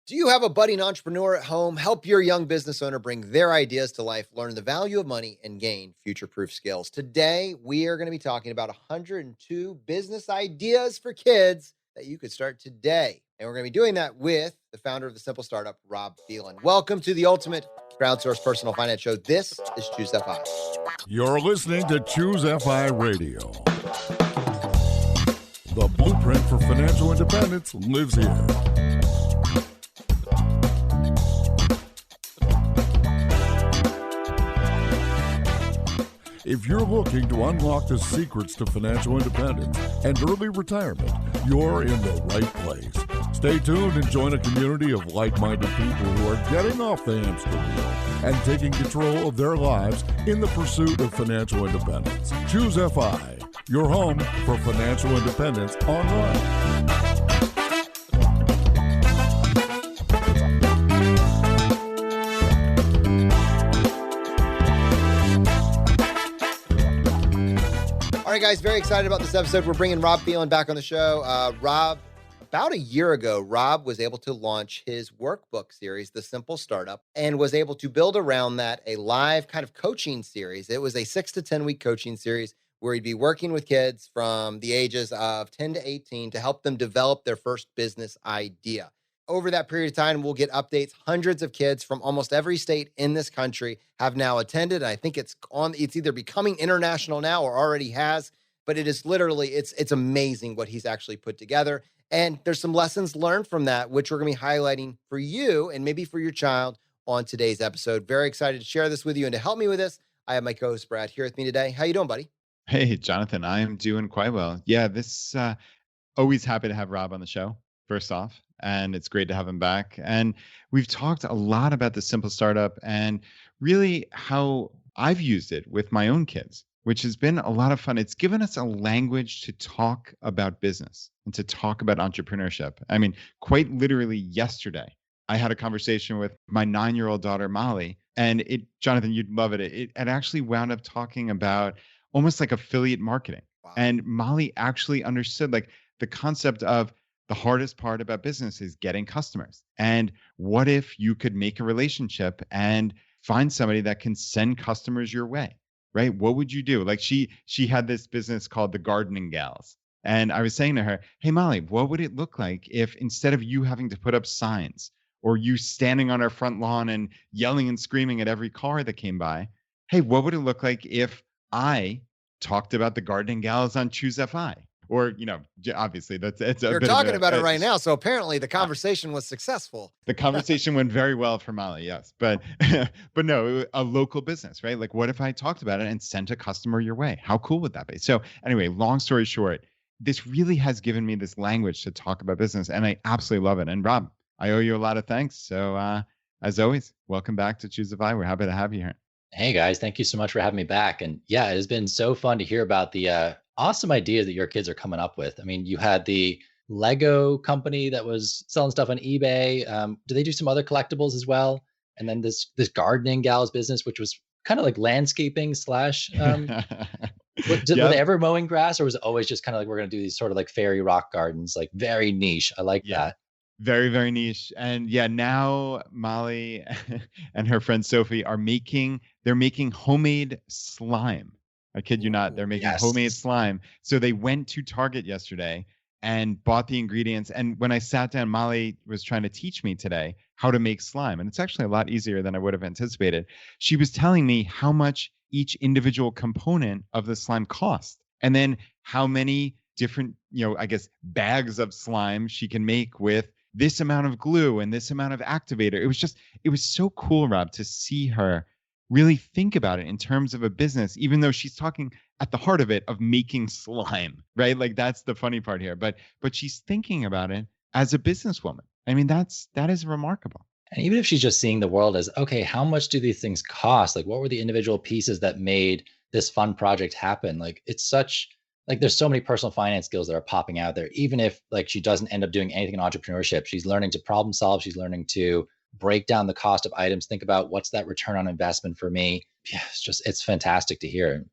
Do you have a budding entrepreneur at home? Help your young business owner bring their ideas to life, learn the value of money, and gain future-proof skills. Today, we are going to be talking about 102 business ideas for kids that you could start today. And we're going to be doing that with the founder of the Simple Startup, Rob Thielen. Welcome to the ultimate crowdsourced personal finance show. This is ChooseFI. You're listening to ChooseFI Radio. The blueprint for financial independence lives here. If you're looking to unlock the secrets to financial independence and early retirement, you're in the right place. Stay tuned and join a community of like-minded people who are getting off the hamster wheel and taking control of their lives in the pursuit of financial independence. ChooseFI, your home for financial independence online. All right, guys, very excited about this episode. We're bringing Rob Thielen back on the show. About a year ago, Rob was able to launch his workbook series, The Simple Startup, and was able to build around that a live kind of coaching series. It was a 6 to 10 week coaching series where he'd be working with kids from the ages of 10 to 18 to help them develop their first business idea. Over that period of time, we'll get updates. Hundreds of kids from almost every state in this country have now attended. And I think it's either becoming international now or already has, but it is literally, it's amazing what he's actually put together. And there's some lessons learned from that, which we're going to be highlighting for you and maybe for your child on today's episode. Very excited to share this with you. And to help me with this, I have my co-host Brad here with me today. How you doing, buddy? Hey, Jonathan, I am doing quite well. Yeah, always happy to have Rob on the show, first off, and it's great to have him back. And we've talked a lot about the Simple Startup and really how I've used it with my own kids, which has been a lot of fun. It's given us a language to talk about business and to talk about entrepreneurship. I mean, quite literally yesterday, I had a conversation with my 9-year-old daughter, Molly, and Jonathan, you'd love it. It actually wound up talking about almost like affiliate marketing. Wow. And Molly actually understood like the concept of the hardest part about business is getting customers. And what if you could make a relationship and find somebody that can send customers your way, right? What would you do? Like she had this business called the Gardening Gals. And I was saying to her, hey, Molly, what would it look like if instead of you having to put up signs or you standing on our front lawn and yelling and screaming at every car that came by, hey, what would it look like if I talked about the Gardening Gals on ChooseFI? Or, obviously You're talking about it right now. So apparently the conversation was successful. The conversation went very well for Molly, yes. But no, a local business, right? Like what if I talked about it and sent a customer your way? How cool would that be? So anyway, long story short, this really has given me this language to talk about business and I absolutely love it. And Rob, I owe you a lot of thanks. So as always, welcome back to ChooseFI. We're happy to have you here. Hey guys, thank you so much for having me back. And yeah, it has been so fun to hear about the awesome ideas that your kids are coming up with. I mean, you had the Lego company that was selling stuff on eBay. Do they do some other collectibles as well? And then this Gardening Gals business, which was kind of like landscaping slash. Were they ever mowing grass, or was it always just kind of like we're going to do these sort of like fairy rock gardens, like very niche? I like that. Very, very niche. And yeah, now Molly and her friend Sophie they're making homemade slime. I kid you not, they're making homemade slime. So they went to Target yesterday and bought the ingredients. And when I sat down, Molly was trying to teach me today how to make slime. And it's actually a lot easier than I would have anticipated. She was telling me how much each individual component of the slime cost. And then how many different, bags of slime she can make with this amount of glue and this amount of activator. It was so cool, Rob, to see her really think about it in terms of a business, even though she's talking at the heart of it of making slime, right? Like that's the funny part here. But she's thinking about it as a businesswoman. I mean, that is remarkable. And even if she's just seeing the world as, okay, how much do these things cost? Like what were the individual pieces that made this fun project happen? Like there's so many personal finance skills that are popping out there. Even if like she doesn't end up doing anything in entrepreneurship, she's learning to problem solve. She's learning to break down the cost of items, think about what's that return on investment for me. Yeah, it's fantastic to hear.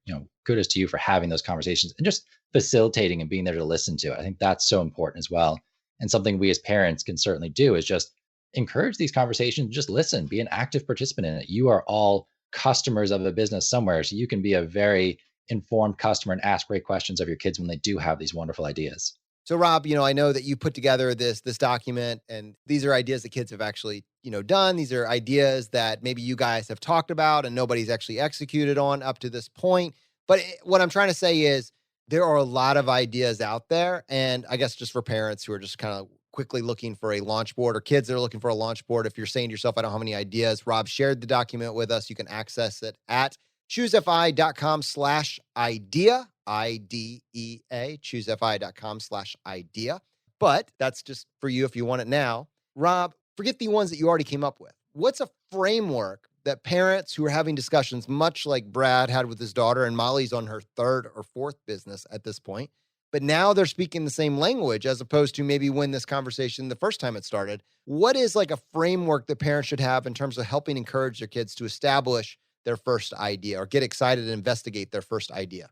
Kudos to you for having those conversations and just facilitating and being there to listen to it. I think that's so important as well. And something we as parents can certainly do is just encourage these conversations. Just listen, be an active participant in it. You are all customers of a business somewhere. So you can be a very informed customer and ask great questions of your kids when they do have these wonderful ideas. So Rob, I know that you put together this document, and these are ideas that kids have actually, done. These are ideas that maybe you guys have talked about and nobody's actually executed on up to this point. But what I'm trying to say is there are a lot of ideas out there. And I guess just for parents who are just kind of quickly looking for a launch board, or kids that are looking for a launch board, if you're saying to yourself, I don't have any ideas, Rob shared the document with us. You can access it at ChooseFI.com/idea, IDEA, ChooseFI.com/idea. But that's just for you if you want it now. Rob, forget the ones that you already came up with. What's a framework that parents who are having discussions, much like Brad had with his daughter, and Molly's on her third or fourth business at this point, but now they're speaking the same language as opposed to maybe when this conversation, the first time it started. What is like a framework that parents should have in terms of helping encourage their kids to establish their first idea or get excited and investigate their first idea?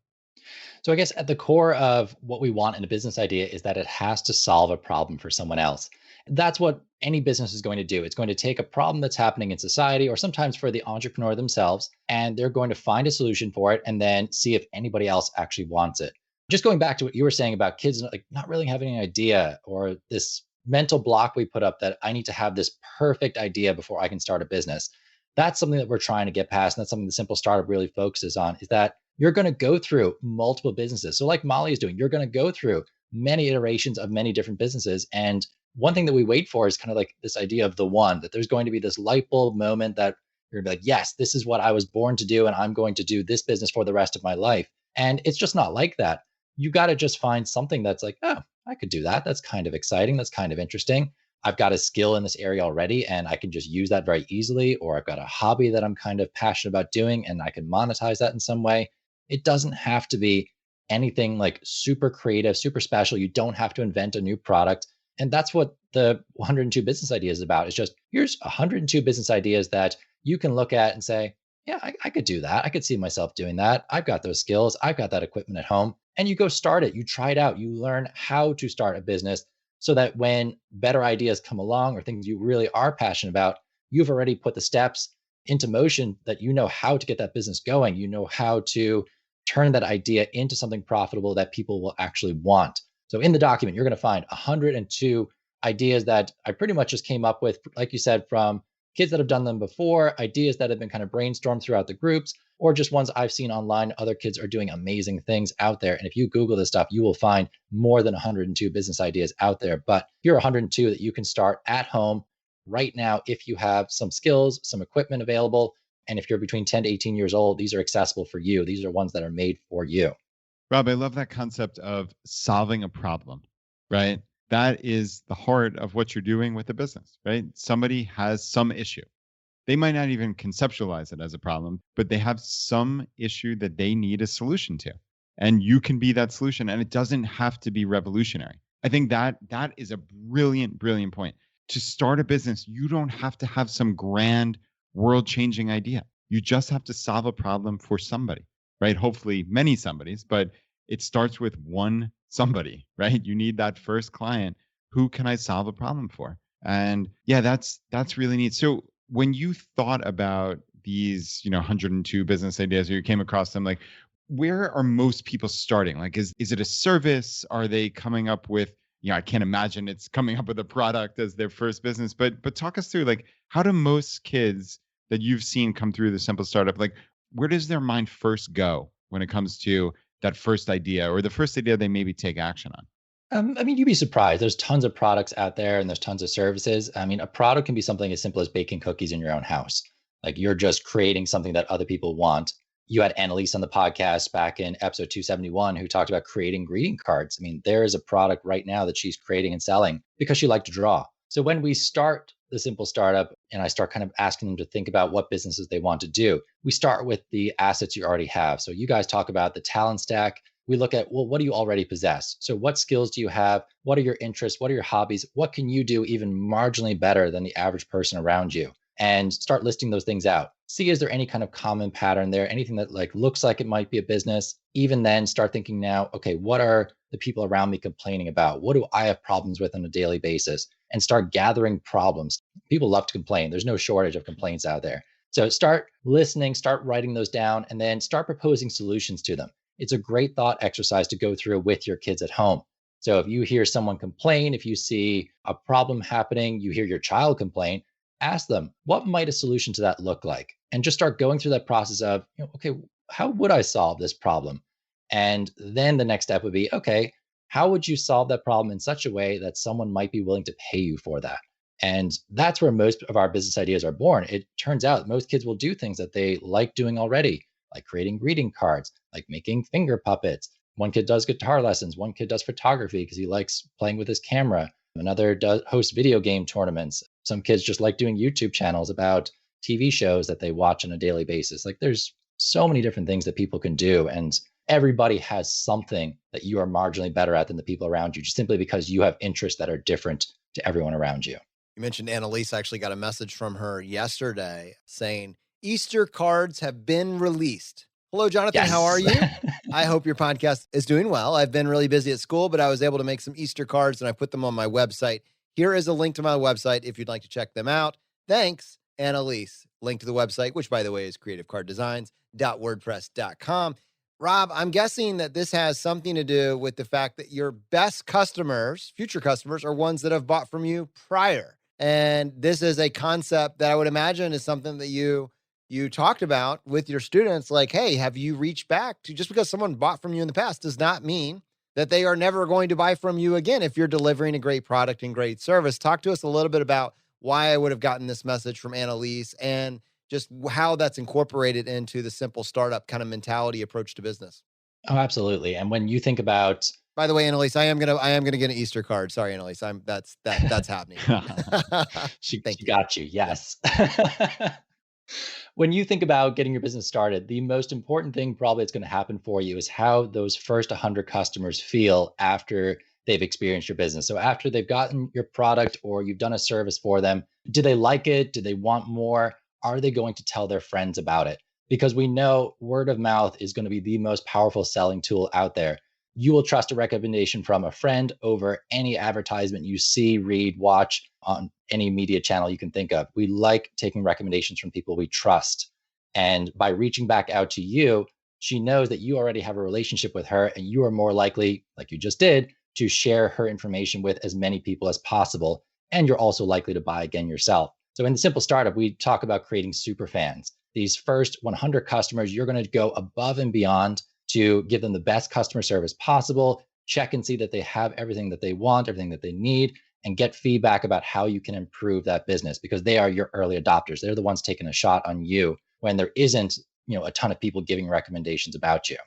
So I guess at the core of what we want in a business idea is that it has to solve a problem for someone else. That's what any business is going to do. It's going to take a problem that's happening in society, or sometimes for the entrepreneur themselves, and they're going to find a solution for it and then see if anybody else actually wants it. Just going back to what you were saying about kids like not really having an idea, or this mental block we put up that I need to have this perfect idea before I can start a business. That's something that we're trying to get past. And that's something the Simple Startup really focuses on, is that you're going to go through multiple businesses. So like Molly is doing, you're going to go through many iterations of many different businesses. And one thing that we wait for is kind of like this idea of the one, that there's going to be this light bulb moment that you're going to be like, yes, this is what I was born to do. And I'm going to do this business for the rest of my life. And it's just not like that. You got to just find something that's like, oh, I could do that. That's kind of exciting. That's kind of interesting. I've got a skill in this area already and I can just use that very easily. Or I've got a hobby that I'm kind of passionate about doing and I can monetize that in some way. It doesn't have to be anything like super creative, super special. You don't have to invent a new product. And that's what the 102 business ideas is about. It's just, here's 102 business ideas that you can look at and say, yeah, I could do that. I could see myself doing that. I've got those skills. I've got that equipment at home. And you go start it. You try it out. You learn how to start a business so that when better ideas come along or things you really are passionate about, you've already put the steps into motion that you know how to get that business going. You know how to turn that idea into something profitable that people will actually want. So in the document, you're going to find 102 ideas that I pretty much just came up with, like you said, from kids that have done them before, ideas that have been kind of brainstormed throughout the groups, or just ones I've seen online. Other kids are doing amazing things out there. And if you Google this stuff, you will find more than 102 business ideas out there. But here are 102 that you can start at home right now if you have some skills, some equipment available. And if you're between 10 to 18 years old, these are accessible for you. These are ones that are made for you. Rob, I love that concept of solving a problem, right? That is the heart of what you're doing with a business, right? Somebody has some issue. They might not even conceptualize it as a problem, but they have some issue that they need a solution to. And you can be that solution. And it doesn't have to be revolutionary. I think that is a brilliant, brilliant point. To start a business, you don't have to have some grand world-changing idea. You just have to solve a problem for somebody, right? Hopefully many somebodies, but it starts with one somebody, right? You need that first client. Who can I solve a problem for? And yeah, that's really neat. So when you thought about these, 102 business ideas, or you came across them, like, where are most people starting? Like, is it a service? Are they coming up with, I can't imagine it's coming up with a product as their first business, but talk us through, like, how do most kids that you've seen come through the Simple Startup, like, where does their mind first go when it comes to that first idea, or the first idea they maybe take action on? You'd be surprised. There's tons of products out there and there's tons of services. A product can be something as simple as baking cookies in your own house. Like, you're just creating something that other people want. You had Annalise on the podcast back in episode 271 who talked about creating greeting cards. There is a product right now that she's creating and selling because she liked to draw. So when we start the Simple Startup and I start kind of asking them to think about what businesses they want to do, we start with the assets you already have. So you guys talk about the talent stack. We look at, well, what do you already possess? So what skills do you have? What are your interests? What are your hobbies? What can you do even marginally better than the average person around you? And start listing those things out. See, is there any kind of common pattern there? Anything that looks like it might be a business? Even then, start thinking now, okay, what are the people around me complaining about? What do I have problems with on a daily basis? And start gathering problems. People love to complain. There's no shortage of complaints out there. So start listening, start writing those down, and then start proposing solutions to them. It's a great thought exercise to go through with your kids at home. So if you hear someone complain, if you see a problem happening, you hear your child complain, ask them, what might a solution to that look like? And just start going through that process of, okay, how would I solve this problem? And then the next step would be, okay, how would you solve that problem in such a way that someone might be willing to pay you for that? And that's where most of our business ideas are born. It turns out most kids will do things that they like doing already, like creating greeting cards, like making finger puppets. One kid does guitar lessons. One kid does photography because he likes playing with his camera. Another does host video game tournaments. Some kids just like doing YouTube channels about TV shows that they watch on a daily basis. Like there's so many different things that people can do. And everybody has something that you are marginally better at than the people around you, just simply because you have interests that are different to everyone around you. You mentioned Annalise. I actually got a message from her yesterday saying, Easter cards have been released. Hello, Jonathan. Yes. How are you? I hope your podcast is doing well. I've been really busy at school, but I was able to make some Easter cards and I put them on my website. Here is a link to my website if you'd like to check them out. Thanks, Annalise. Link to the website, which by the way is creativecarddesigns.wordpress.com. Rob, I'm guessing that this has something to do with the fact that your best customers, future customers, are ones that have bought from you prior. And this is a concept that I would imagine is something that you talked about with your students. Like, hey, have you reached back to, just because someone bought from you in the past does not mean that they are never going to buy from you again if you're delivering a great product and great service. Talk to us a little bit about why I would have gotten this message from Annalise and just how that's incorporated into the simple startup kind of mentality approach to business. Oh, absolutely. And when you think about, by the way, Annalise, I am gonna get an Easter card. Sorry, Annalise, that's happening. she got you. Yes. When you think about getting your business started, the most important thing probably that's going to happen for you is how those first 100 customers feel after they've experienced your business. So after they've gotten your product or you've done a service for them, do they like it? Do they want more? Are they going to tell their friends about it? Because we know word of mouth is going to be the most powerful selling tool out there. You will trust a recommendation from a friend over any advertisement you see, read, watch on any media channel you can think of. We like taking recommendations from people we trust. And by reaching back out to you, she knows that you already have a relationship with her and you are more likely, like you just did, to share her information with as many people as possible. And you're also likely to buy again yourself. So in the Simple Startup, we talk about creating super fans. These first 100 customers, you're going to go above and beyond to give them the best customer service possible, check and see that they have everything that they want, everything that they need, and get feedback about how you can improve that business because they are your early adopters. They're the ones taking a shot on you when there isn't, a ton of people giving recommendations about you.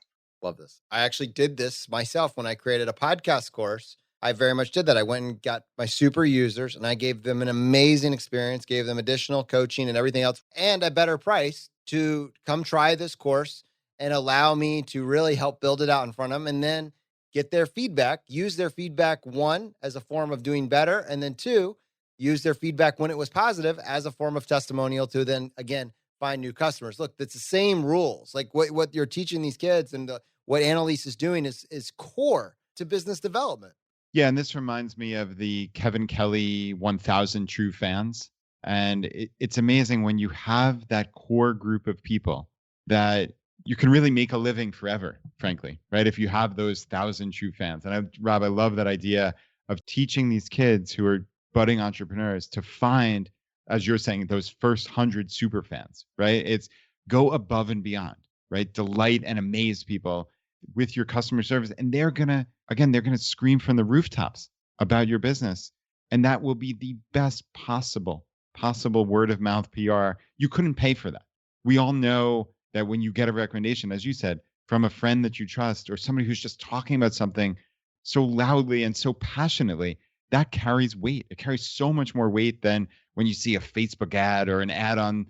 Love this. I actually did this myself when I created a podcast course. I very much did that. I went and got my super users and I gave them an amazing experience, gave them additional coaching and everything else, and a better price to come try this course and allow me to really help build it out in front of them and then get their feedback, use their feedback, one, as a form of doing better, and then two, use their feedback when it was positive as a form of testimonial to then, again, find new customers. Look, it's the same rules. Like what you're teaching these kids and what Annalise is doing is core to business development. Yeah, and this reminds me of the Kevin Kelly 1000 True Fans. And it's amazing when you have that core group of people that you can really make a living forever, frankly, right? If you have those 1,000 true fans. And Rob, I love that idea of teaching these kids who are budding entrepreneurs to find, as you're saying, those first 100 super fans, right? It's go above and beyond, right? Delight and amaze people with your customer service. And they're going to scream from the rooftops about your business. And that will be the best possible word of mouth PR. You couldn't pay for that. We all know that when you get a recommendation, as you said, from a friend that you trust or somebody who's just talking about something so loudly and so passionately, that carries weight. It carries so much more weight than when you see a Facebook ad or an ad on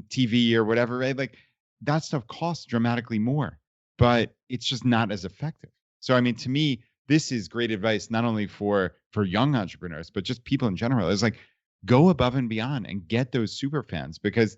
TV or whatever, right? Like that stuff costs dramatically more, but it's just not as effective. So, I mean, to me, this is great advice, not only for young entrepreneurs, but just people in general. It's like, go above and beyond and get those super fans because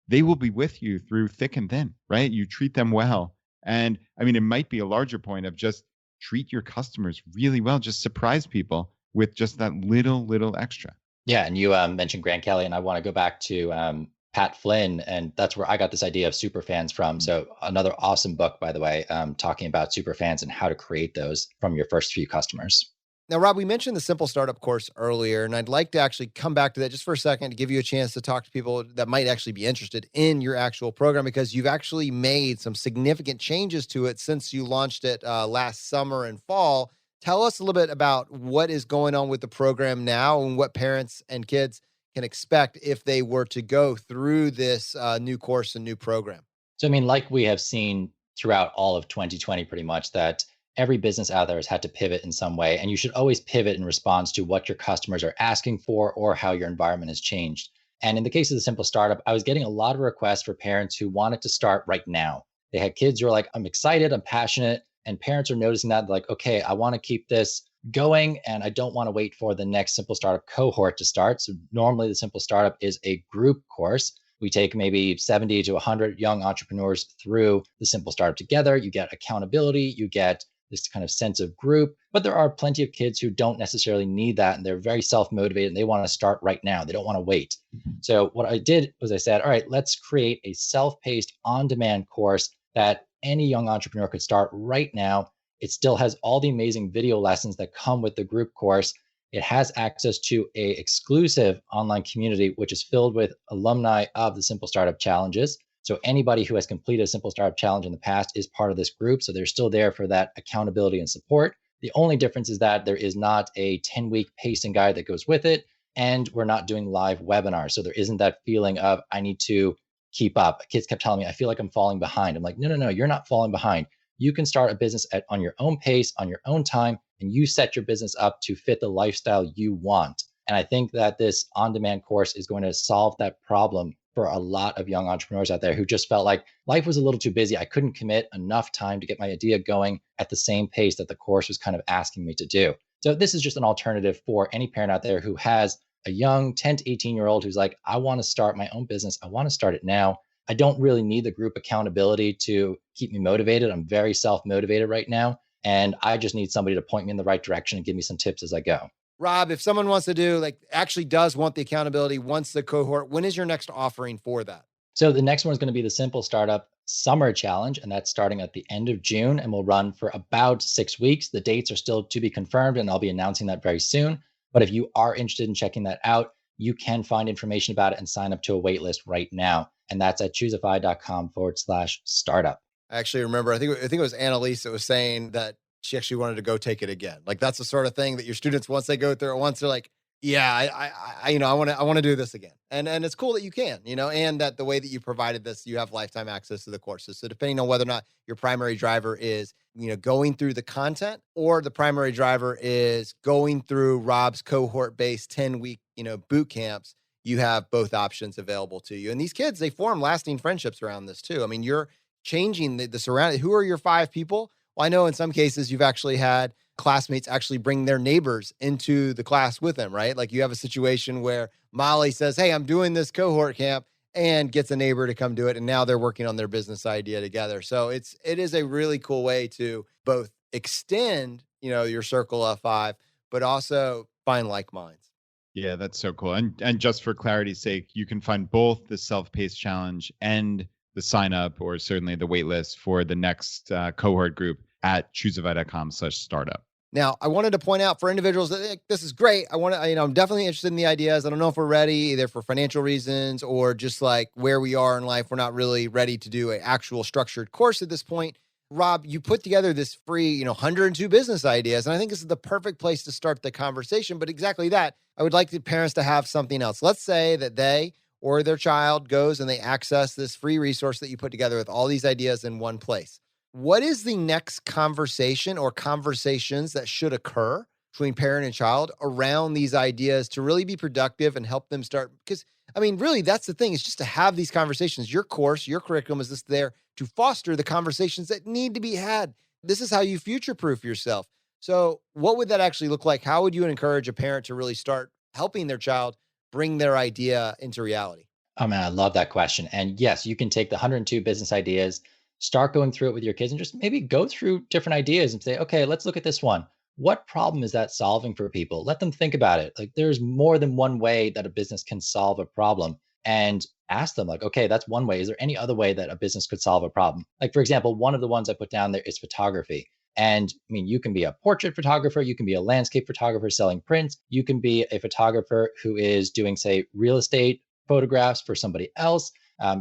they will be with you through thick and thin, right? You treat them well. And I mean, it might be a larger point of just treat your customers really well. Just surprise people with just that little extra. Yeah, and you mentioned Grant Kelly, and I want to go back to Pat Flynn, and that's where I got this idea of super fans from. So another awesome book, by the way, talking about super fans and how to create those from your first few customers. Now, Rob, we mentioned the Simple Startup course earlier, and I'd like to actually come back to that just for a second to give you a chance to talk to people that might actually be interested in your actual program, because you've actually made some significant changes to it since you launched it last summer and fall. Tell us a little bit about what is going on with the program now and what parents and kids can expect if they were to go through this new course and new program. So, I mean, like we have seen throughout all of 2020, pretty much, that every business out there has had to pivot in some way. And you should always pivot in response to what your customers are asking for or how your environment has changed. And in the case of the Simple Startup, I was getting a lot of requests for parents who wanted to start right now. They had kids who are like, I'm excited, I'm passionate. And parents are noticing that, like, okay, I want to keep this going and I don't want to wait for the next Simple Startup cohort to start. So normally the Simple Startup is a group course. We take maybe 70 to 100 young entrepreneurs through the Simple Startup together. You get accountability, you get this kind of sense of group, but there are plenty of kids who don't necessarily need that. And they're very self-motivated and they want to start right now. They don't want to wait. So what I did was I said, all right, let's create a self-paced on-demand course that any young entrepreneur could start right now. It still has all the amazing video lessons that come with the group course. It has access to a exclusive online community, which is filled with alumni of the Simple Startup Challenges. So anybody who has completed a Simple Startup Challenge in the past is part of this group. So they're still there for that accountability and support. The only difference is that there is not a 10-week pacing guide that goes with it. And we're not doing live webinars. So there isn't that feeling of, I need to keep up. Kids kept telling me, I feel like I'm falling behind. I'm like, no, you're not falling behind. You can start a business on your own pace, on your own time, and you set your business up to fit the lifestyle you want. And I think that this on-demand course is going to solve that problem for a lot of young entrepreneurs out there who just felt like life was a little too busy. I couldn't commit enough time to get my idea going at the same pace that the course was kind of asking me to do. So this is just an alternative for any parent out there who has a young 10 to 18-year-old who's like, I want to start my own business. I want to start it now. I don't really need the group accountability to keep me motivated. I'm very self-motivated right now. And I just need somebody to point me in the right direction and give me some tips as I go. Rob, if someone wants to do, actually does want the accountability, wants the cohort, when is your next offering for that? So the next one is going to be the Simple Startup Summer Challenge, and that's starting at the end of June and will run for about 6 weeks. The dates are still to be confirmed, and I'll be announcing that very soon. But if you are interested in checking that out, you can find information about it and sign up to a wait list right now. And that's at ChooseFI.com/startup. I actually remember, I think it was Annalise that was saying that she actually wanted to go take it again. Like, that's the sort of thing that your students, once they go through it once, they're like, yeah, I want to do this again. And it's cool that you can, and that the way that you provided this, you have lifetime access to the courses. So depending on whether or not your primary driver is, going through the content, or the primary driver is going through Rob's cohort-based 10-week, boot camps, you have both options available to you. And these kids, they form lasting friendships around this too. I mean, you're changing the surrounding. Who are your 5 people? Well, I know in some cases you've actually had classmates actually bring their neighbors into the class with them, right? Like, you have a situation where Molly says, hey, I'm doing this cohort camp, and gets a neighbor to come do it. And now they're working on their business idea together. So it is a really cool way to both extend, your circle of 5, but also find like minds. Yeah, that's so cool. And just for clarity's sake, you can find both the self-paced challenge and the sign up, or certainly the wait list for the next cohort group at ChooseFI.com/startup. Now, I wanted to point out for individuals that this is great. I'm definitely interested in the ideas. I don't know if we're ready, either for financial reasons or just like where we are in life. We're not really ready to do an actual structured course at this point. Rob, you put together this free, 102 business ideas. And I think this is the perfect place to start the conversation. But exactly that, I would like the parents to have something else. Let's say that they or their child goes and they access this free resource that you put together with all these ideas in one place. What is the next conversation or conversations that should occur between parent and child around these ideas to really be productive and help them start? Because, really, that's the thing, is just to have these conversations. Your course, your curriculum is just there to foster the conversations that need to be had. This is how you future-proof yourself. So what would that actually look like? How would you encourage a parent to really start helping their child bring their idea into reality? Oh man, I love that question. And yes, you can take the 102 business ideas, start going through it with your kids and just maybe go through different ideas and say, okay, let's look at this one. What problem is that solving for people? Let them think about it. Like there's more than one way that a business can solve a problem, and ask them like, okay, that's one way. Is there any other way that a business could solve a problem? Like, for example, one of the ones I put down there is photography. And I mean, you can be a portrait photographer, you can be a landscape photographer selling prints, you can be a photographer who is doing, say, real estate photographs for somebody else.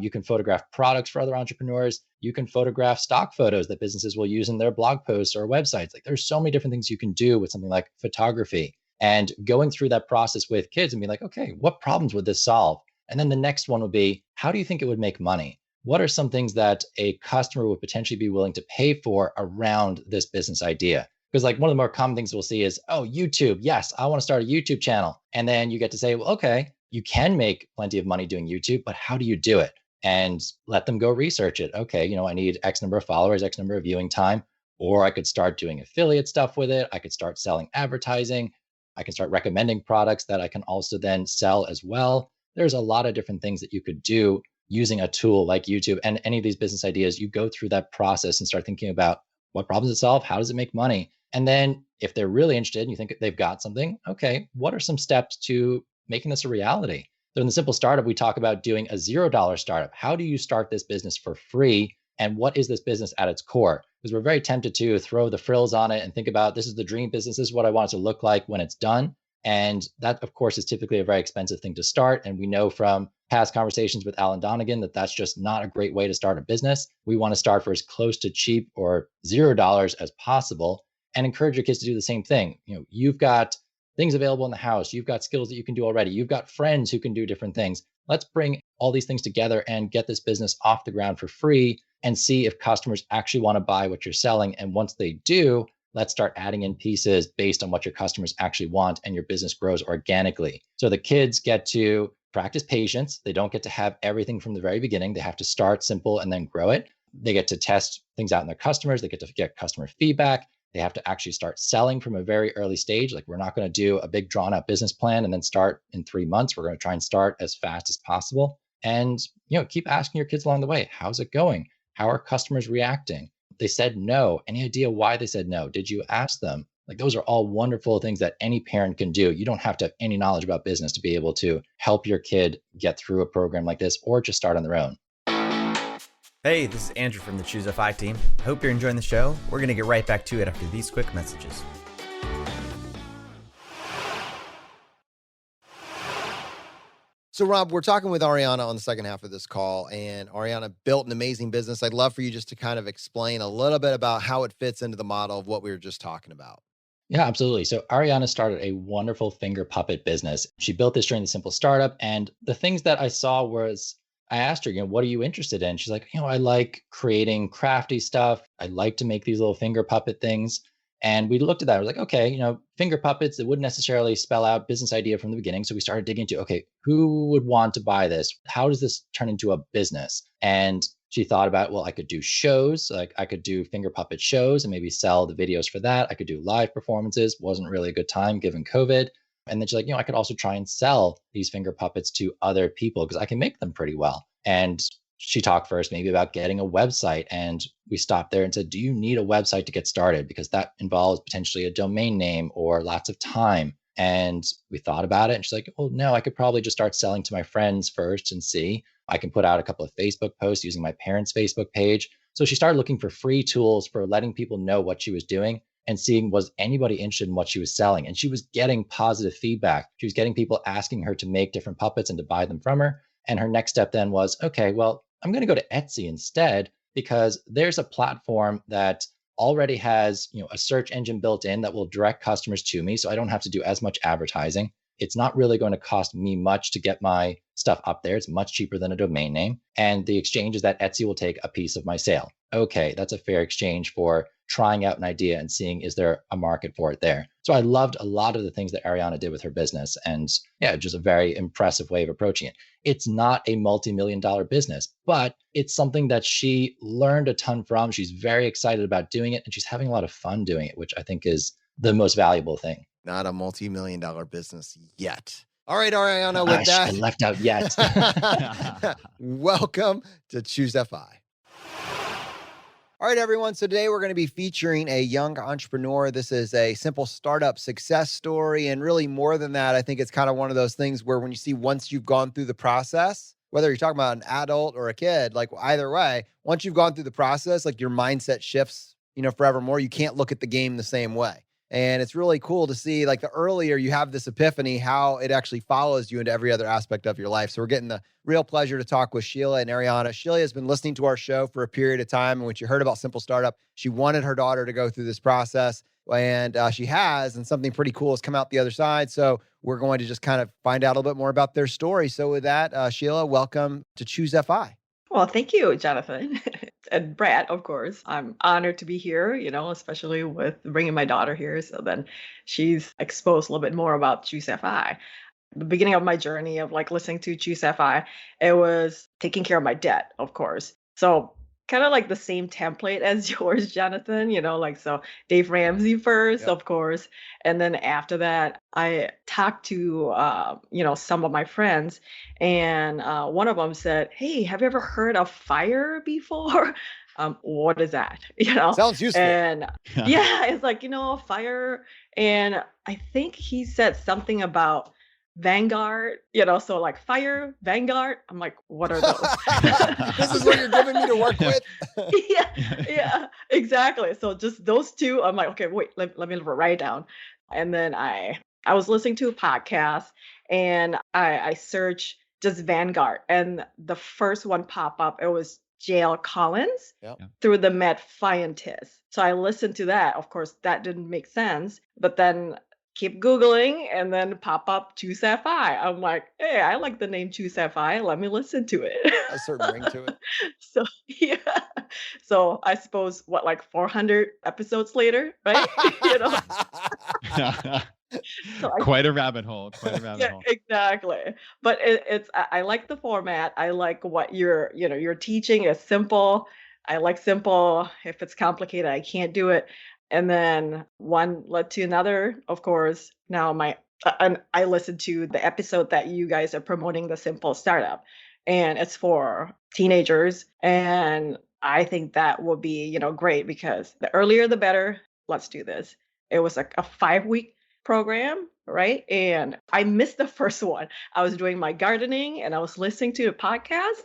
You can photograph products for other entrepreneurs. You can photograph stock photos that businesses will use in their blog posts or websites. Like there's so many different things you can do with something like photography, and going through that process with kids and be like, okay, what problems would this solve? And then the next one would be, how do you think it would make money? What are some things that a customer would potentially be willing to pay for around this business idea? Because like one of the more common things we'll see is, oh, YouTube. Yes, I want to start a YouTube channel. And then you get to say, well, okay, you can make plenty of money doing YouTube, but how do you do it? And let them go research it. Okay, I need X number of followers, X number of viewing time, or I could start doing affiliate stuff with it. I could start selling advertising. I can start recommending products that I can also then sell as well. There's a lot of different things that you could do using a tool like YouTube. And any of these business ideas, you go through that process and start thinking about what problems it solve, how does it make money? And then if they're really interested and you think they've got something, okay, what are some steps to making this a reality? So in the Simple Startup, we talk about doing a $0 startup. How do you start this business for free? And what is this business at its core? Because we're very tempted to throw the frills on it and think about, this is the dream business, this is what I want it to look like when it's done. And that, of course, is typically a very expensive thing to start. And we know from past conversations with Alan Donegan that that's just not a great way to start a business. We want to start for as close to cheap or $0 as possible, and encourage your kids to do the same thing. You've got things available in the house. You've got skills that you can do already. You've got friends who can do different things. Let's bring all these things together and get this business off the ground for free and see if customers actually want to buy what you're selling. And once they do, let's start adding in pieces based on what your customers actually want, and your business grows organically. So the kids get to practice patience. They don't get to have everything from the very beginning. They have to start simple and then grow it. They get to test things out in their customers. They get to get customer feedback. They have to actually start selling from a very early stage. Like we're not going to do a big drawn out business plan and then start in 3 months. We're going to try and start as fast as possible. And, keep asking your kids along the way, how's it going? How are customers reacting? They said no. Any idea why they said no? Did you ask them? Like those are all wonderful things that any parent can do. You don't have to have any knowledge about business to be able to help your kid get through a program like this or just start on their own. Hey, this is Andrew from the ChooseFI team. Hope you're enjoying the show. We're going to get right back to it after these quick messages. So, Rob, we're talking with Ariana on the second half of this call, and Ariana built an amazing business. I'd love for you just to kind of explain a little bit about how it fits into the model of what we were just talking about. Yeah, absolutely. So Ariana started a wonderful finger puppet business. She built this during the Simple Startup. And the things that I saw was, I asked her, what are you interested in? She's like, I like creating crafty stuff. I like to make these little finger puppet things. And we looked at that. I was like, okay, finger puppets, it wouldn't necessarily spell out business idea from the beginning. So we started digging into, okay, who would want to buy this? How does this turn into a business? And she thought about, well, I could do shows, like I could do finger puppet shows and maybe sell the videos for that. I could do live performances. Wasn't really a good time given COVID. And then she's like, I could also try and sell these finger puppets to other people because I can make them pretty well. And she talked first maybe about getting a website, and we stopped there and said, do you need a website to get started? Because that involves potentially a domain name or lots of time. And we thought about it, and she's like, well, no, I could probably just start selling to my friends first and see. I can put out a couple of Facebook posts using my parents' Facebook page. So she started looking for free tools for letting people know what she was doing and seeing, was anybody interested in what she was selling? And she was getting positive feedback. She was getting people asking her to make different puppets and to buy them from her. And her next step then was, okay, well, I'm going to go to Etsy instead, because there's a platform that already has, a search engine built in that will direct customers to me. So I don't have to do as much advertising. It's not really going to cost me much to get my stuff up there. It's much cheaper than a domain name. And the exchange is that Etsy will take a piece of my sale. Okay, that's a fair exchange for trying out an idea and seeing, is there a market for it there? So I loved a lot of the things that Ariana did with her business. And yeah, just a very impressive way of approaching it. It's not a multi-million-dollar business, but it's something that she learned a ton from. She's very excited about doing it, and she's having a lot of fun doing it, which I think is the most valuable thing. Not a multi-million-dollar business yet. All right, Ariana, with that. I left out yet. Welcome to ChooseFI. All right, everyone. So today we're going to be featuring a young entrepreneur. This is a simple startup success story. And really more than that, I think it's kind of one of those things where when you see once you've gone through the process, whether you're talking about an adult or a kid, like either way, once you've gone through the process, like your mindset shifts, forevermore. You can't look at the game the same way. And it's really cool to see, like, the earlier you have this epiphany, how it actually follows you into every other aspect of your life. So we're getting the real pleasure to talk with Sheila and Ariana. Sheila has been listening to our show for a period of time. And when she heard about Simple Startup, she wanted her daughter to go through this process. And she has, and something pretty cool has come out the other side. So we're going to just kind of find out a little bit more about their story. So with that, Sheila, welcome to ChooseFI. Well, thank you, Jonathan. And Brad, of course. I'm honored to be here, especially with bringing my daughter here. So then she's exposed a little bit more about ChooseFI. The beginning of my journey of like listening to ChooseFI, it was taking care of my debt, of course. So kind of like the same template as yours, Jonathan, so Dave Ramsey first, Yep. of course. And then after that, I talked to, some of my friends, and one of them said, "Hey, have you ever heard of FIRE before?" What is that? Sounds useful. And yeah, it's like, FIRE. And I think he said something about Vanguard, so like FIRE, Vanguard. I'm like, what are those? This is what you're giving me to work with. yeah, exactly. So just those two, I'm like, okay, wait, let me write it down. And then I was listening to a podcast, and I searched just Vanguard, and the first one pop up, it was JL Collins Yep. through the Med Scientist. So I listened to that. Of course, that didn't make sense, but then keep Googling, and then pop up ChooseFI. I'm like, hey, I like the name ChooseFI. Let me listen to it. A certain ring to it. So yeah. So I suppose like 400 episodes later, right? So Quite a rabbit hole. yeah, exactly. But I like the format. I like what you're teaching is simple. I like simple. If it's complicated, I can't do it. And then one led to another, of course. Now I listened to the episode that you guys are promoting, the Simple Startup, and it's for teenagers. And I think that will be, great, because the earlier the better. Let's do this. It was like a 5-week program, right? And I missed the first one. I was doing my gardening and I was listening to a podcast,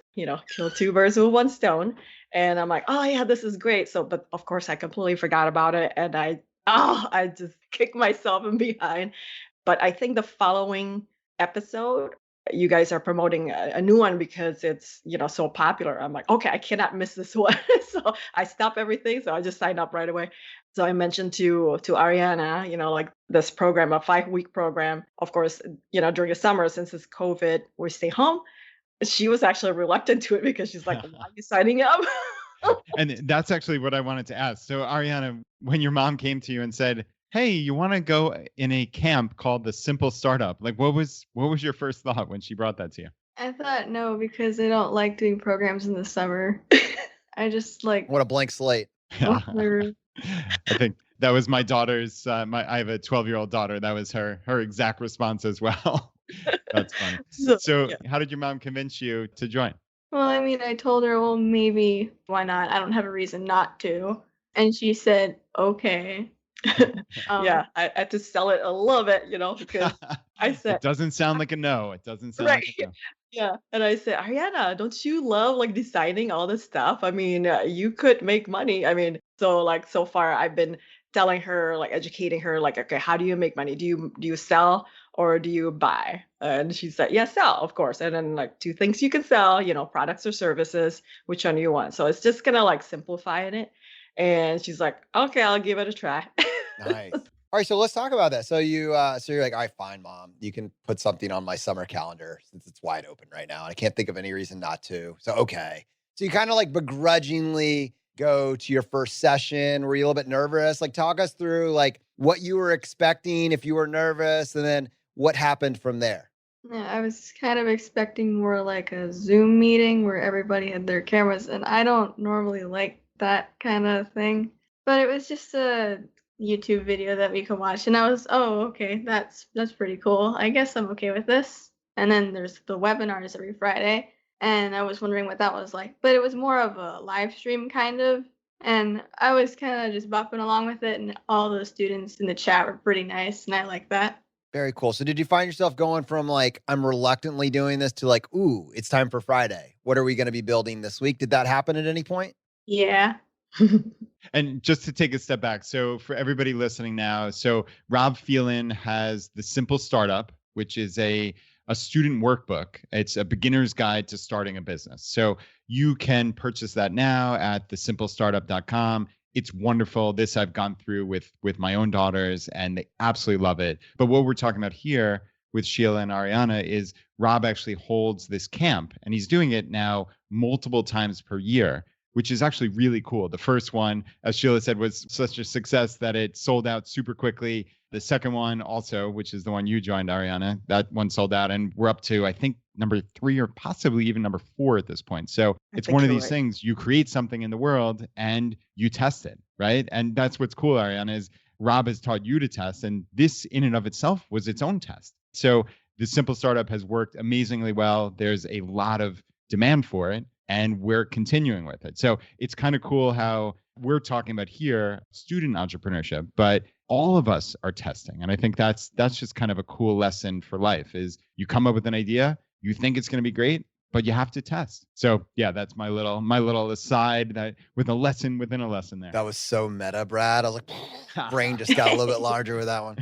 kill two birds with one stone. And I'm like, oh yeah, this is great. So, but of course I completely forgot about it. And I just kicked myself in behind. But I think the following episode, you guys are promoting a new one because it's, so popular. I'm like, okay, I cannot miss this one. So I stopped everything. So I just signed up right away. So I mentioned to Ariana, like this program, a 5-week program. Of course, during the summer, since it's COVID, we stay home. She was actually reluctant to it because she's like, why are you signing up? And that's actually what I wanted to ask. So Ariana, when your mom came to you and said, hey, you want to go in a camp called the Simple Startup, like what was your first thought when she brought that to you? I thought no, because I don't like doing programs in the summer. I just like What a blank slate. I I think that was my daughter's, I have a 12-year-old daughter. That was her exact response as well. That's funny. So yeah. How did your mom convince you to join? Well, I mean, I told her, well, maybe, why not? I don't have a reason not to. And she said, okay. Yeah, I had to sell it a little bit, because I said, it doesn't sound like a no. It doesn't sound like a no. Yeah. And I said, Ariana, don't you love like designing all this stuff? I mean, you could make money. I mean, so far I've been telling her, like educating her, like, okay, how do you make money? Do you sell or do you buy? And she said, yeah, sell, of course. And then like 2 things you can sell, products or services, which one do you want? So it's just gonna like simplifying it. And she's like, okay, I'll give it a try. Nice. All right, so let's talk about that. So you're like, all right, fine, mom. You can put something on my summer calendar since it's wide open right now. And I can't think of any reason not to. So, okay. So you kind of like begrudgingly go to your first session. Were you a little bit nervous? Like talk us through like what you were expecting, if you were nervous, and then what happened from there. Yeah, I was kind of expecting more like a Zoom meeting where everybody had their cameras, and I don't normally like that kind of thing. But it was just a YouTube video that we could watch, and I was, oh, okay, that's pretty cool. I guess I'm okay with this. And then there's the webinars every Friday, and I was wondering what that was like. But it was more of a live stream kind of And I was kind of just bopping along with it, and all the students in the chat were pretty nice, and I like that. Very cool. So did you find yourself going from like, I'm reluctantly doing this to like, ooh, it's time for Friday. What are we going to be building this week? Did that happen at any point? Yeah. And just to take a step back, so for everybody listening now, so Rob Thielen has the Simple Startup, which is a student workbook. It's a beginner's guide to starting a business. So you can purchase that now at thesimplestartup.com. It's wonderful. This I've gone through with my own daughters, and they absolutely love it. But what we're talking about here with Sheila and Ariana is Rob actually holds this camp, and he's doing it now multiple times per year, which is actually really cool. The first one, as Sheila said, was such a success that it sold out super quickly. The second one also, which is the one you joined, Ariana, that one sold out. And we're up to, I think, number 3 or possibly even number 4 at this point. So it's one of these things, you create something in the world and you test it, right? And that's what's cool, Ariana, is Rob has taught you to test. And this in and of itself was its own test. So the Simple Startup has worked amazingly well. There's a lot of demand for it, and we're continuing with it. So it's kind of cool how we're talking about here student entrepreneurship, but all of us are testing. And I think that's just kind of a cool lesson for life is you come up with an idea, you think it's going to be great, but you have to test. So yeah, that's my little aside that with a lesson within a lesson there. That was so meta, Brad. I was like, brain just got a little bit larger with that one.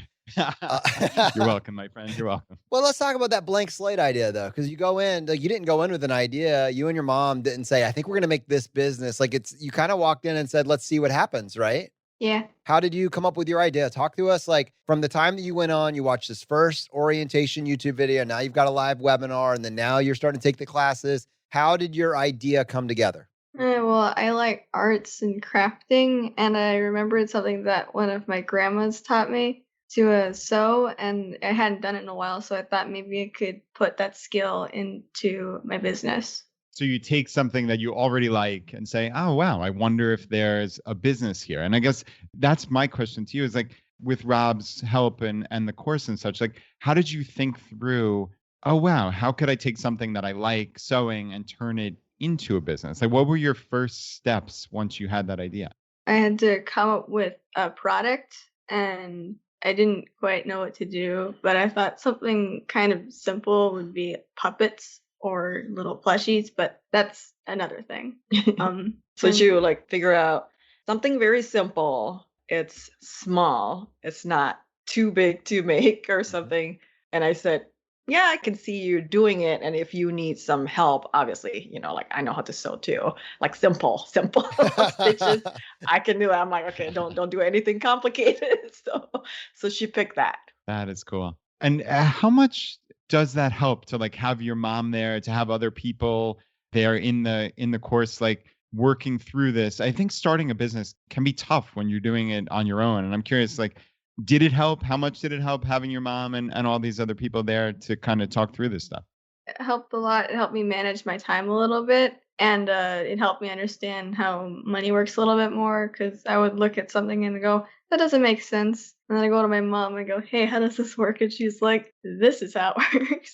You're welcome, my friend. You're welcome. Well, let's talk about that blank slate idea, though, because you go in, like, you didn't go in with an idea. You and your mom didn't say, I think we're going to make this business. Like, you kind of walked in and said, let's see what happens, right? Yeah. How did you come up with your idea? Talk to us, like, from the time that you went on, you watched this first orientation YouTube video. Now you've got a live webinar, and then now you're starting to take the classes. How did your idea come together? Well, I like arts and crafting, and I remembered something that one of my grandmas taught me to sew, and I hadn't done it in a while, so I thought maybe I could put that skill into my business. So you take something that you already like and say, oh, wow, I wonder if there's a business here. And I guess that's my question to you is like, with Rob's help and the course and such, like, how did you think through, oh, wow, how could I take something that I like sewing and turn it into a business? Like, what were your first steps once you had that idea? I had to come up with a product, and I didn't quite know what to do, but I thought something kind of simple would be puppets or little plushies, but that's another thing. So you like figure out something very simple. It's small. It's not too big to make or something. And I said, yeah, I can see you doing it. And if you need some help, obviously, like I know how to sew too, like simple stitches. I can do that. I'm like, okay, don't do anything complicated. So she picked that. That is cool. And how much does that help to like have your mom there, to have other people there in the course, like working through this? I think starting a business can be tough when you're doing it on your own. And I'm curious, like, did it help? How much did it help having your mom and all these other people there to kind of talk through this stuff? It helped a lot. It helped me manage my time a little bit. And it helped me understand how money works a little bit more, because I would look at something and go, that doesn't make sense. And then I go to my mom and go, hey, how does this work? And she's like, this is how it works.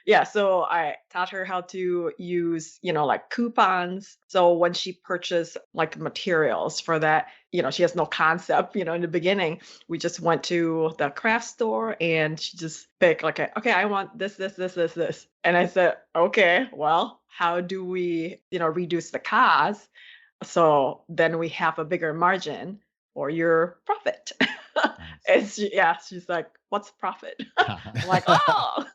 Yeah, so I taught her how to use, like coupons. So when she purchased like materials for that, she has no concept, in the beginning. We just went to the craft store and she just picked like, okay, I want this. And I said, okay, well, how do we, reduce the cost? So then we have a bigger margin for your profit. And she's like, what's profit? I'm like, oh,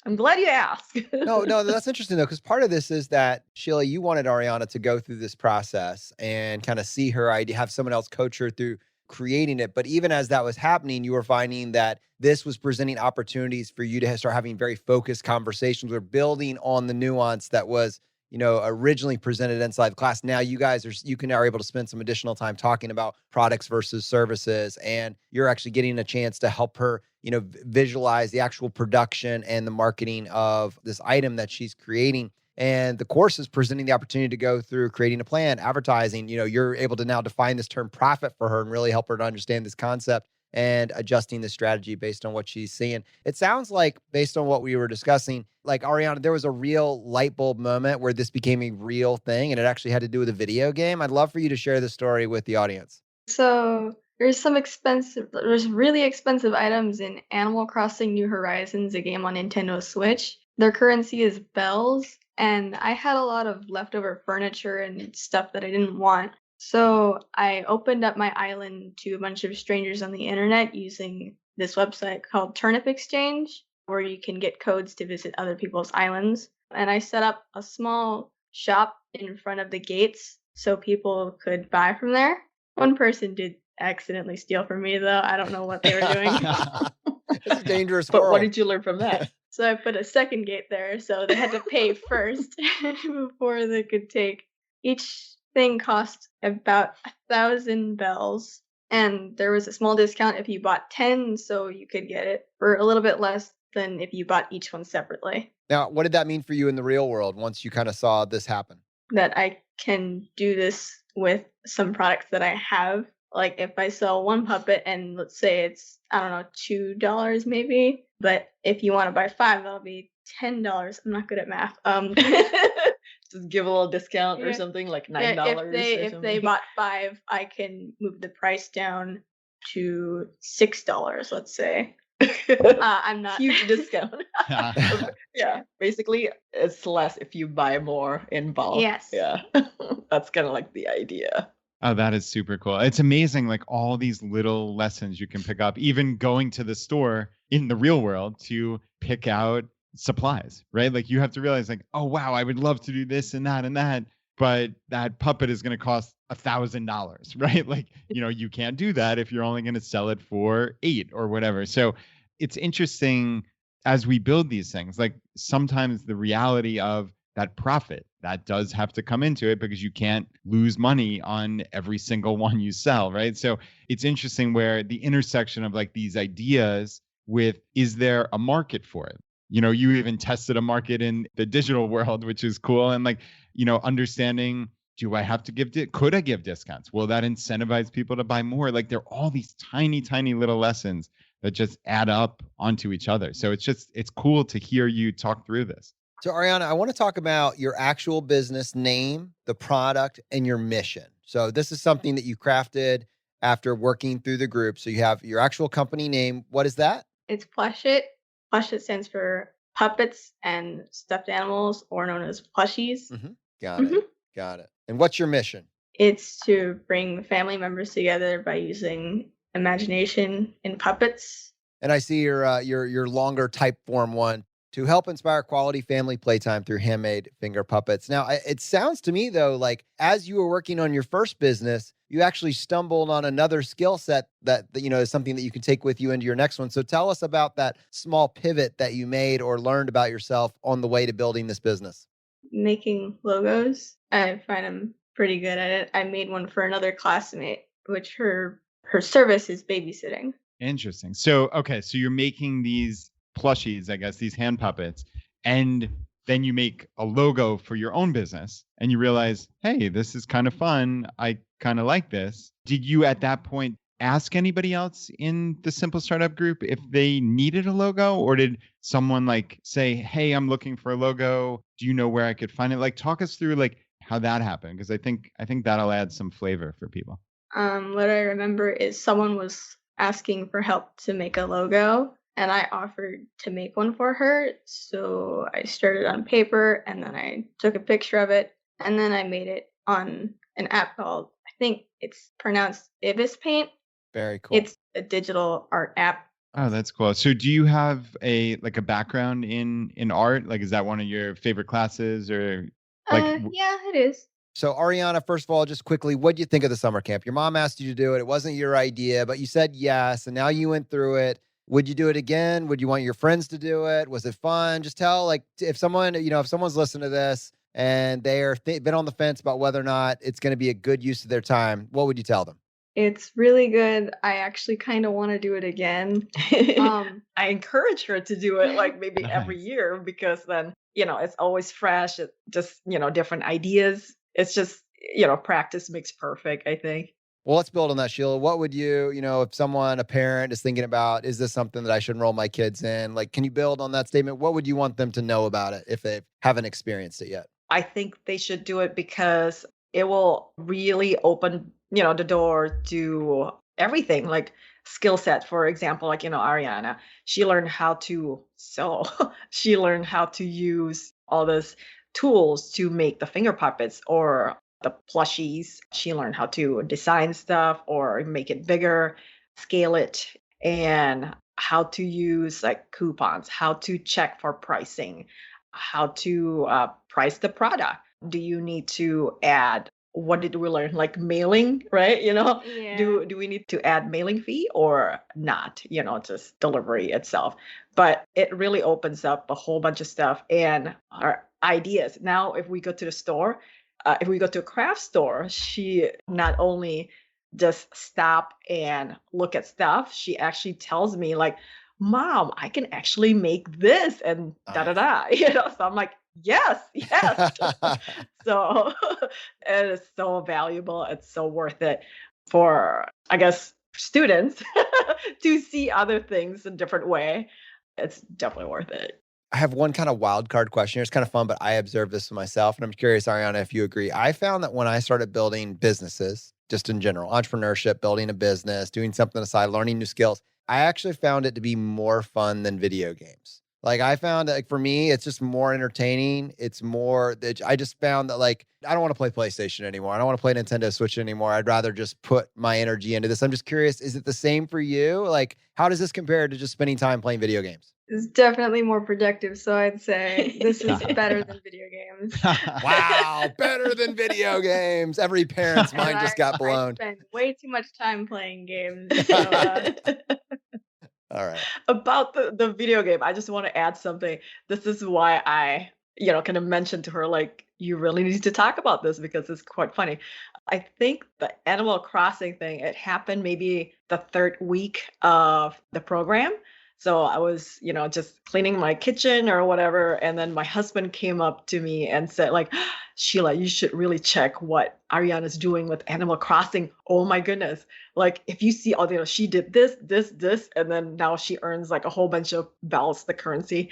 I'm glad you asked. No, that's interesting though, because part of this is that, Sheila, you wanted Ariana to go through this process and kind of see her idea, have someone else coach her through creating it. But even as that was happening, you were finding that this was presenting opportunities for you to start having very focused conversations or building on the nuance that was, originally presented inside the class. Now you are able to spend some additional time talking about products versus services, and you're actually getting a chance to help her, visualize the actual production and the marketing of this item that she's creating. And the course is presenting the opportunity to go through creating a plan, advertising. You're able to now define this term profit for her and really help her to understand this concept and adjusting the strategy based on what she's seeing. It sounds like, based on what we were discussing, like Ariana, there was a real light bulb moment where this became a real thing and it actually had to do with a video game. I'd love for you to share the story with the audience. So there's really expensive items in Animal Crossing New Horizons, a game on Nintendo Switch. Their currency is bells, and I had a lot of leftover furniture and stuff that I didn't want. So I opened up my island to a bunch of strangers on the internet using this website called Turnip Exchange, where you can get codes to visit other people's islands. And I set up a small shop in front of the gates so people could buy from there. One person did accidentally steal from me, though. I don't know what they were doing. It's a dangerous But world. what did you learn from that? So I put a second gate there, so they had to pay first before they could take. Each thing cost about 1,000 bells, and there was a small discount if you bought 10, so you could get it for a little bit less than if you bought each one separately. Now, what did that mean for you in the real world once you kind of saw this happen? That I can do this with some products that I have. Like if I sell one puppet and let's say it's, I don't know, $2 maybe, but if you want to buy 5, that'll be $10. I'm not good at math. Just give a little discount or Yeah. something, like $9 Yeah, or if they bought 5, I can move the price down to $6, let's say. I'm not Huge discount. Yeah, basically it's less if you buy more in bulk. Yes. Yeah. That's kind of like the idea. Oh, that is super cool. It's amazing, like all these little lessons you can pick up, even going to the store in the real world to pick out supplies, right? Like you have to realize like, oh, wow, I would love to do this and that, but that puppet is going to cost $1,000, right? Like, you can't do that if you're only going to sell it for 8 or whatever. So it's interesting as we build these things, like sometimes the reality of that profit that does have to come into it because you can't lose money on every single one you sell, right? So it's interesting where the intersection of like these ideas with, is there a market for it? You even tested a market in the digital world, which is cool. And like, understanding, do I have to could I give discounts? Will that incentivize people to buy more? Like there are all these tiny, tiny little lessons that just add up onto each other. So it's cool to hear you talk through this. So Ariana, I want to talk about your actual business name, the product, and your mission. So this is something that you crafted after working through the group. So you have your actual company name. What is that? It's Plushit. Plushit stands for puppets and stuffed animals, or known as plushies. Got it. Got it. And what's your mission? It's to bring family members together by using imagination in puppets. And I see your longer type form one, to help inspire quality family playtime through handmade finger puppets. Now, it sounds to me, though, like as you were working on your first business, you actually stumbled on another skill set that is something that you can take with you into your next one. So tell us about that small pivot that you made or learned about yourself on the way to building this business. Making logos. I find I'm pretty good at it. I made one for another classmate, which her service is babysitting. Interesting. So, okay, so you're making these plushies, I guess, these hand puppets, and then you make a logo for your own business and you realize, hey, this is kind of fun. I kind of like this. Did you at that point ask anybody else in the Simple Startup group if they needed a logo, or did someone like say, hey, I'm looking for a logo. Do you know where I could find it? Like talk us through like how that happened, because I think that'll add some flavor for people. What I remember is someone was asking for help to make a logo, and I offered to make one for her. So I started on paper, and then I took a picture of it, and then I made it on an app called, I think it's pronounced Ibis Paint. Very cool. It's a digital art app. Oh, that's cool. So do you have a background in art? Like, is that one of your favorite classes, or like? Yeah, it is. So Ariana, first of all, just quickly, what do you think of the summer camp? Your mom asked you to do it. It wasn't your idea, but you said yes, and now you went through it. Would you do it again? Would you want your friends to do it? Was it fun? Just tell, like, if someone's listening to this and they're been on the fence about whether or not it's going to be a good use of their time, what would you tell them? It's really good. I actually kind of want to do it again. I encourage her to do it like maybe every Nice. year, because then, it's always fresh. It just, different ideas. It's just, practice makes perfect, I think. Well, let's build on that, Sheila. What would you, if a parent is thinking about, is this something that I should enroll my kids in? Like, can you build on that statement? What would you want them to know about it if they haven't experienced it yet? I think they should do it because it will really open, the door to everything, like skill set. For example, like, Ariana, she learned how to sew. She learned how to use all these tools to make the finger puppets or the plushies. She learned how to design stuff or make it bigger, scale it, and how to use like coupons, how to check for pricing, how to price the product. Do you need to add, what did we learn? Like mailing, right? Yeah. Do we need to add mailing fee or not? Just delivery itself. But it really opens up a whole bunch of stuff and our ideas. Now, if we go to the store, if we go to a craft store, she not only just stop and look at stuff, she actually tells me like, Mom, I can actually make this and da da da. So I'm like, yes, yes. So it is so valuable. It's so worth it for, I guess, students to see other things in a different way. It's definitely worth it. I have one kind of wild card question here. It's kind of fun, but I observed this for myself. And I'm curious, Ariana, if you agree. I found that when I started building businesses, just in general, entrepreneurship, building a business, doing something aside, learning new skills, I actually found it to be more fun than video games. Like I found that for me, it's just more entertaining. It's more that I just found that like, I don't want to play PlayStation anymore. I don't want to play Nintendo Switch anymore. I'd rather just put my energy into this. I'm just curious, is it the same for you? Like, how does this compare to just spending time playing video games? It's definitely more productive, so I'd say this is better than video games. Wow, better than video games. Every parent's mind just got blown. I spend way too much time playing games. So, all right. About the video game, I just want to add something. This is why I, kind of mentioned to her, like, you really need to talk about this because it's quite funny. I think the Animal Crossing thing, it happened maybe the third week of the program. So I was, just cleaning my kitchen or whatever. And then my husband came up to me and said, like, Sheila, you should really check what Ariana's doing with Animal Crossing. Oh my goodness. Like if you see all she did this, and then now she earns like a whole bunch of bells, the currency.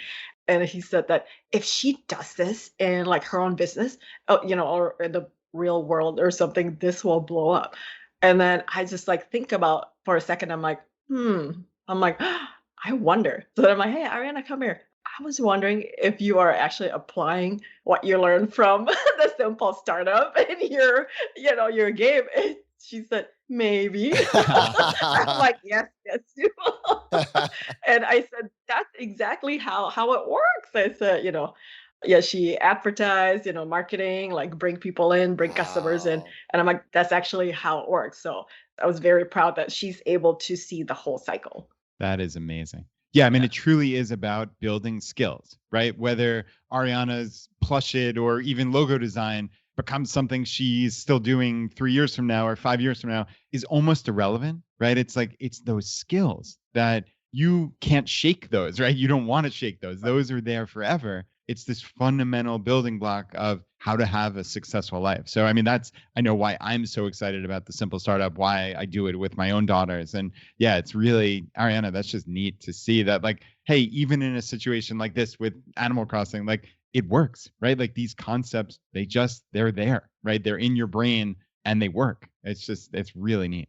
And he said that if she does this in like her own business, or in the real world or something, this will blow up. And then I just like think about for a second, I'm like, I wonder. So then I'm like, hey, Ariana, come here. I was wondering if you are actually applying what you learned from the simple startup in your game. And she said, maybe. I'm like, yes, you. And I said, that's exactly how it works. I said, she advertised, marketing, like bring people in, bring customers in. And I'm like, that's actually how it works. So I was very proud that she's able to see the whole cycle. That is amazing. Yeah, I mean, it truly is about building skills, right? Whether Ariana's plush it or even logo design becomes something she's still doing 3 years from now or 5 years from now is almost irrelevant, right? It's like, it's those skills that you can't shake those, right? You don't want to shake those. Those are there forever. It's this fundamental building block of how to have a successful life. So, I mean, I know why I'm so excited about the Simple Startup, why I do it with my own daughters. And yeah, it's really, Ariana, that's just neat to see that, like, hey, even in a situation like this with Animal Crossing, like it works, right? Like these concepts, they're there, right? They're in your brain and they work. It's really neat.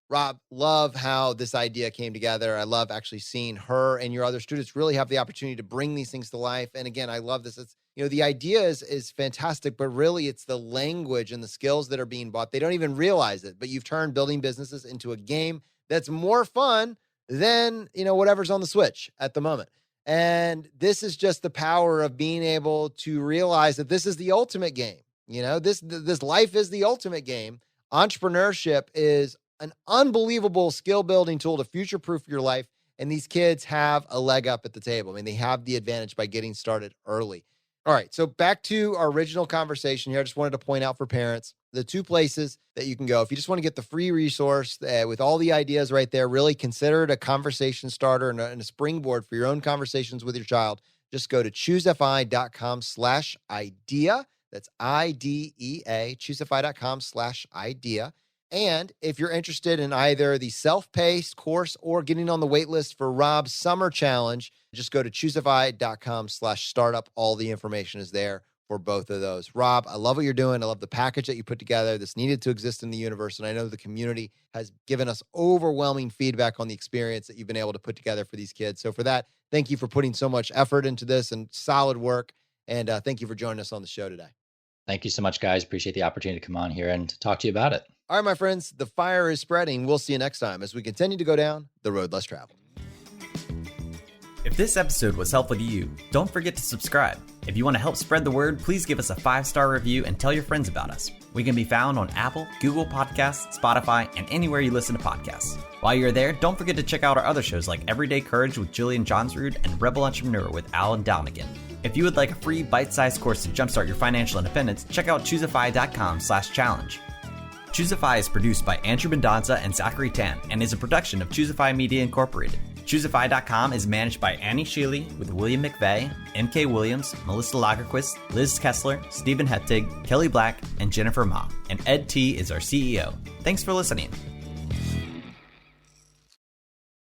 Rob, love how this idea came together. I love actually seeing her and your other students really have the opportunity to bring these things to life. And again, I love this. It's, the idea is fantastic, but really it's the language and the skills that are being bought. They don't even realize it, but you've turned building businesses into a game that's more fun than, whatever's on the Switch at the moment. And this is just the power of being able to realize that this is the ultimate game. This life is the ultimate game. Entrepreneurship is an unbelievable skill building tool to future-proof your life. And these kids have a leg up at the table. I mean, they have the advantage by getting started early. All right. So back to our original conversation here. I just wanted to point out for parents, the two places that you can go. If you just want to get the free resource with all the ideas right there, really consider it a conversation starter and a springboard for your own conversations with your child. Just go to ChooseFI.com/idea. That's IDEA, ChooseFI.com/idea. And if you're interested in either the self-paced course or getting on the wait list for Rob's summer challenge, just go to ChooseFI.com/startup. All the information is there for both of those. Rob, I love what you're doing. I love the package that you put together. This needed to exist in the universe. And I know the community has given us overwhelming feedback on the experience that you've been able to put together for these kids. So for that, thank you for putting so much effort into this and solid work. And thank you for joining us on the show today. Thank you so much, guys. Appreciate the opportunity to come on here and talk to you about it. All right, my friends, the fire is spreading. We'll see you next time as we continue to go down the road less traveled. If this episode was helpful to you, don't forget to subscribe. If you want to help spread the word, please give us a 5-star review and tell your friends about us. We can be found on Apple, Google Podcasts, Spotify, and anywhere you listen to podcasts. While you're there, don't forget to check out our other shows like Everyday Courage with Julian Johnsrud and Rebel Entrepreneur with Alan Downigan. If you would like a free bite-sized course to jumpstart your financial independence, check out ChooseFI.com/challenge. ChooseFI is produced by Andrew Mendonca and Zachary Tan and is a production of ChooseFI Media Incorporated. ChooseFI.com is managed by Annie Shealy with William McVeigh, MK Williams, Melissa Lagerquist, Liz Kessler, Stephen Hettig, Kelly Black, and Jennifer Ma. And Ed T is our CEO. Thanks for listening.